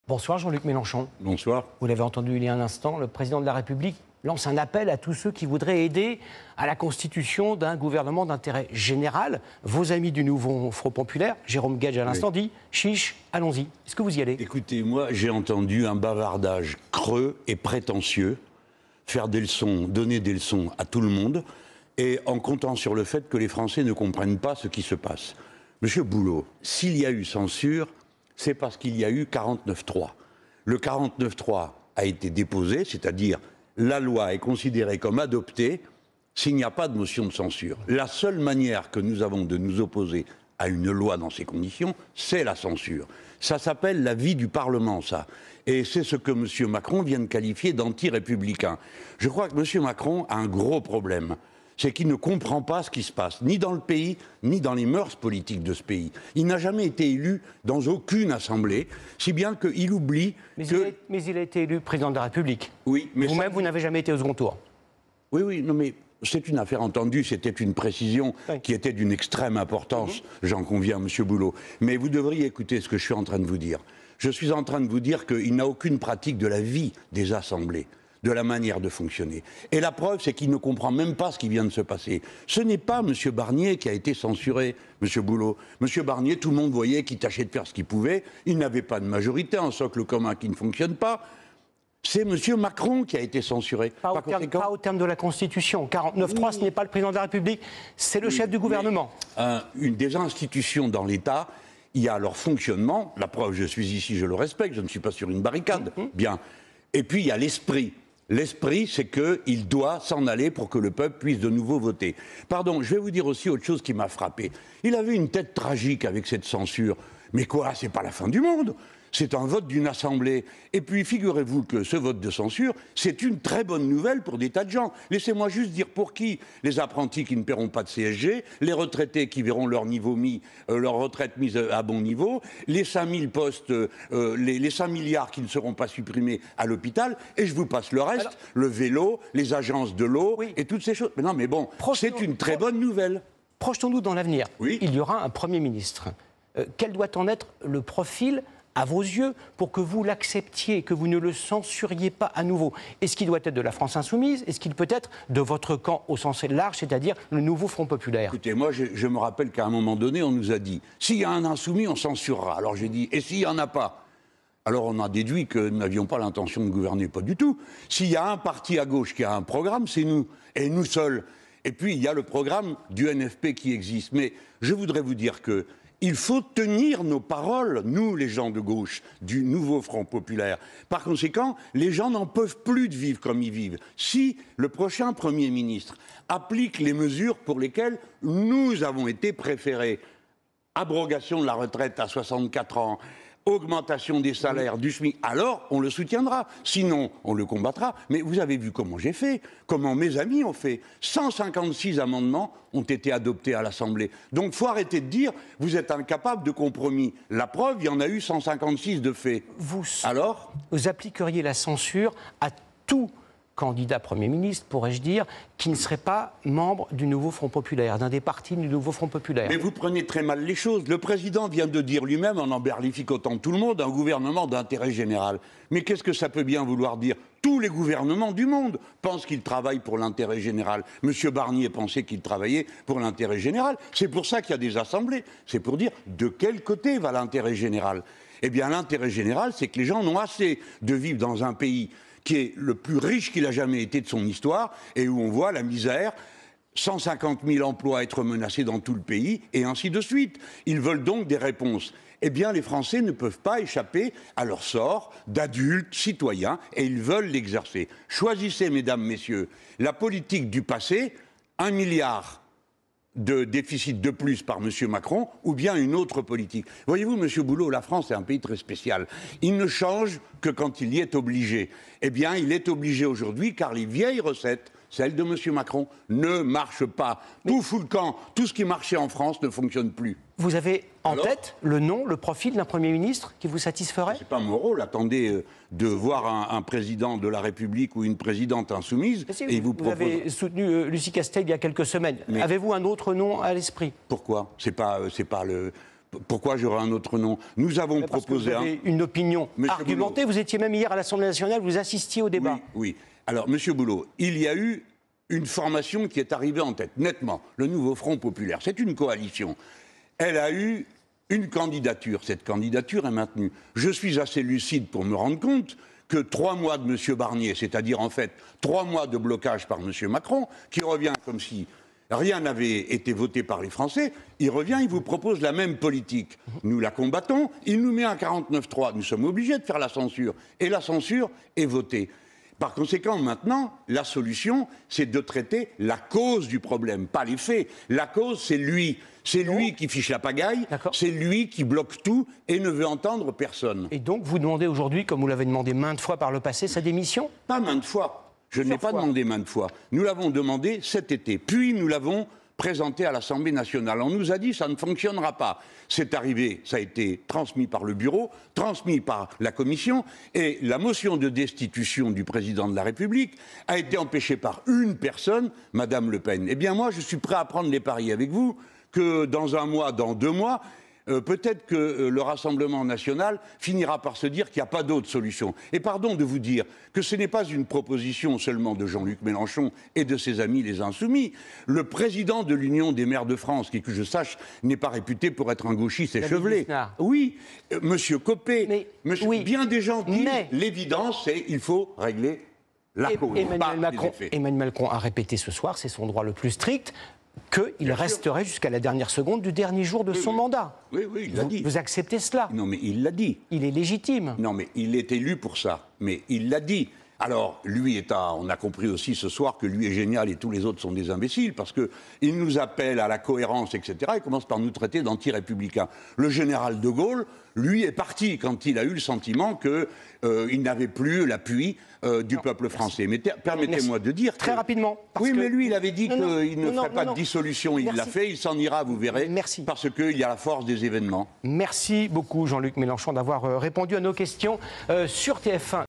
Bonsoir Jean-Luc Mélenchon. Bonsoir. Vous l'avez entendu il y a un instant, le président de la République lance un appel à tous ceux qui voudraient aider à la constitution d'un gouvernement d'intérêt général. Vos amis du nouveau Front populaire, Jérôme Gage à l'instant, dit « Chiche, allons-y ». Est-ce que vous y allez? Écoutez, moi j'ai entendu un bavardage creux et prétentieux faire des leçons, donner des leçons à tout le monde, et en comptant sur le fait que les Français ne comprennent pas ce qui se passe. Monsieur Boulot, s'il y a eu censure, c'est parce qu'il y a eu 49.3. Le 49.3 a été déposé, c'est-à-dire la loi est considérée comme adoptée s'il n'y a pas de motion de censure. La seule manière que nous avons de nous opposer à une loi dans ces conditions, c'est la censure. Ça s'appelle la vie du Parlement, ça. Et c'est ce que M. Macron vient de qualifier d'anti-républicain. Je crois que M. Macron a un gros problème. C'est qu'il ne comprend pas ce qui se passe, ni dans le pays, ni dans les mœurs politiques de ce pays. Il n'a jamais été élu dans aucune assemblée, si bien qu'il oublie mais il a été élu président de la République. Oui, mais vous-même, vous n'avez jamais été au second tour. Oui, non mais c'est une affaire entendue, c'était une précision qui était d'une extrême importance, j'en conviens, M. Boulot. Mais vous devriez écouter ce que je suis en train de vous dire. Je suis en train de vous dire qu'il n'a aucune pratique de la vie des assemblées, de la manière de fonctionner. Et la preuve, c'est qu'il ne comprend même pas ce qui vient de se passer. Ce n'est pas M. Barnier qui a été censuré, M. Boulot. M. Barnier, tout le monde voyait qu'il tâchait de faire ce qu'il pouvait. Il n'avait pas de majorité, un socle commun qui ne fonctionne pas. C'est M. Macron qui a été censuré. Pas au terme de la Constitution. 49.3, ce n'est pas le président de la République, c'est le chef du gouvernement. Une des l'istitutions dans l'État, il y a leur fonctionnement. La preuve, je suis ici, je le respecte, je ne suis pas sur une barricade. Bien. Et puis, il y a l'esprit. L'esprit, c'est qu'il doit s'en aller pour que le peuple puisse de nouveau voter. Pardon, je vais vous dire aussi autre chose qui m'a frappé. Il avait une tête tragique avec cette censure. Mais quoi, c'est pas la fin du monde. C'est un vote d'une assemblée. Et puis, figurez-vous que ce vote de censure, c'est une très bonne nouvelle pour des tas de gens. Laissez-moi juste dire pour qui. Les apprentis qui ne paieront pas de CSG, les retraités qui verront leur retraite mise à bon niveau, les 5000 postes, les 5 milliards qui ne seront pas supprimés à l'hôpital, et je vous passe le reste, le vélo, les agences de l'eau, et toutes ces choses. Mais non, mais bon, c'est une très bonne nouvelle. Projetons-nous dans l'avenir. Oui. Il y aura un Premier ministre. Quel doit en être le profil à vos yeux, pour que vous l'acceptiez, que vous ne le censuriez pas à nouveau? Est-ce qu'il doit être de la France insoumise? Est-ce qu'il peut être de votre camp au sens large, c'est-à-dire le nouveau Front populaire? Écoutez, moi, je me rappelle qu'à un moment donné, on nous a dit « s'il y a un insoumis, on censurera ». Alors j'ai dit « et s'il n'y en a pas ?» Alors on a déduit que nous n'avions pas l'intention de gouverner, pas du tout. S'il y a un parti à gauche qui a un programme, c'est nous, et nous seuls. Et puis il y a le programme du NFP qui existe. Mais je voudrais vous dire que il faut tenir nos paroles, nous, les gens de gauche, du nouveau Front populaire. Par conséquent, les gens n'en peuvent plus de vivre comme ils vivent. Si le prochain Premier ministre applique les mesures pour lesquelles nous avons été préférés, abrogation de la retraite à 64 ans, augmentation des salaires du SMIC, alors on le soutiendra. Sinon, on le combattra. Mais vous avez vu comment j'ai fait, comment mes amis ont fait. 156 amendements ont été adoptés à l'Assemblée. Donc, il faut arrêter de dire, vous êtes incapable de compromis. La preuve, il y en a eu 156 de faits. Alors, vous appliqueriez la censure à tout candidat Premier ministre, pourrais-je dire, qui ne serait pas membre du nouveau Front populaire, d'un des partis du nouveau Front populaire. Mais vous prenez très mal les choses. Le président vient de dire lui-même, en emberlificotant tout le monde, un gouvernement d'intérêt général. Mais qu'est-ce que ça peut bien vouloir dire? Tous les gouvernements du monde pensent qu'ils travaillent pour l'intérêt général. Monsieur Barnier pensait qu'il travaillait pour l'intérêt général. C'est pour ça qu'il y a des assemblées. C'est pour dire de quel côté va l'intérêt général. Eh bien, l'intérêt général, c'est que les gens n'ont assez de vivre dans un pays qui est le plus riche qu'il a jamais été de son histoire, et où on voit la misère, 150 000 emplois être menacés dans tout le pays, et ainsi de suite. Ils veulent donc des réponses. Eh bien, les Français ne peuvent pas échapper à leur sort d'adultes, citoyens, et ils veulent l'exercer. Choisissez, mesdames, messieurs, la politique du passé, 1 milliard de déficit de plus par M. Macron, ou bien une autre politique. Voyez-vous, M. Boulot, la France est un pays très spécial. Il ne change que quand il y est obligé. Eh bien, il est obligé aujourd'hui, car les vieilles recettes, celles de M. Macron, ne marchent pas. Tout fout le camp. Tout ce qui marchait en France ne fonctionne plus. Vous avez en tête le nom, le profil d'un Premier ministre qui vous satisferait? C'est pas mon rôle. Attendez de voir un président de la République ou une présidente insoumise. Et vous avez soutenu Lucie Castel il y a quelques semaines. Avez-vous un autre nom à l'esprit? Pourquoi? C'est pas le... Pourquoi j'aurais un autre nom? Nous avons Parce proposé que vous avez une opinion argumentée. Vous étiez même hier à l'Assemblée nationale, vous assistiez au débat. Oui, oui. Alors, Monsieur Boulot, il y a eu une formation qui est arrivée en tête, nettement. Le Nouveau Front Populaire, c'est une coalition. Elle a eu une candidature. Cette candidature est maintenue. Je suis assez lucide pour me rendre compte que 3 mois de M. Barnier, c'est-à-dire en fait 3 mois de blocage par M. Macron, qui revient comme si rien n'avait été voté par les Français, il revient, il vous propose la même politique. Nous la combattons, il nous met un 49-3. Nous sommes obligés de faire la censure. Et la censure est votée. Par conséquent, maintenant, la solution, c'est de traiter la cause du problème, pas les faits. La cause, c'est lui. C'est lui qui fiche la pagaille, c'est lui qui bloque tout et ne veut entendre personne. Et donc, vous demandez aujourd'hui, comme vous l'avez demandé maintes fois par le passé, sa démission? Pas maintes fois. Je ne l'ai pas demandé maintes fois. Nous l'avons demandé cet été. Puis nous l'avons présenté à l'Assemblée nationale. On nous a dit ça ne fonctionnera pas. C'est arrivé, ça a été transmis par le bureau, transmis par la commission, et la motion de destitution du président de la République a été empêchée par une personne, Madame Le Pen. Eh bien moi, je suis prêt à prendre les paris avec vous que dans 1 mois, dans 2 mois, peut-être que le Rassemblement national finira par se dire qu'il n'y a pas d'autre solution. Et pardon de vous dire que ce n'est pas une proposition seulement de Jean-Luc Mélenchon et de ses amis les Insoumis. Le président de l'Union des maires de France, qui, que je sache, n'est pas réputé pour être un gauchiste échevelé. Oui, Monsieur Copé, bien des gens disent l'évidence, c'est qu'il faut régler la cause. Emmanuel Macron a répété ce soir, c'est son droit le plus strict, qu'il resterait jusqu'à la dernière seconde du dernier jour de son mandat. Oui, il l'a dit. Vous acceptez cela? Non, mais il l'a dit. Il est légitime. Non, mais il est élu pour ça. Mais il l'a dit. Alors, on a compris aussi ce soir que lui est génial et tous les autres sont des imbéciles, parce qu'il nous appelle à la cohérence, etc. Il commence par nous traiter d'anti-républicains. Le général de Gaulle, lui, est parti quand il a eu le sentiment qu'il n'avait plus l'appui du peuple français. Mais permettez-moi de dire très rapidement. Oui, mais lui, il avait dit qu'il ne ferait pas de dissolution. Il l'a fait, il s'en ira, vous verrez. Parce qu'il y a la force des événements. Merci beaucoup, Jean-Luc Mélenchon, d'avoir répondu à nos questions sur TF1.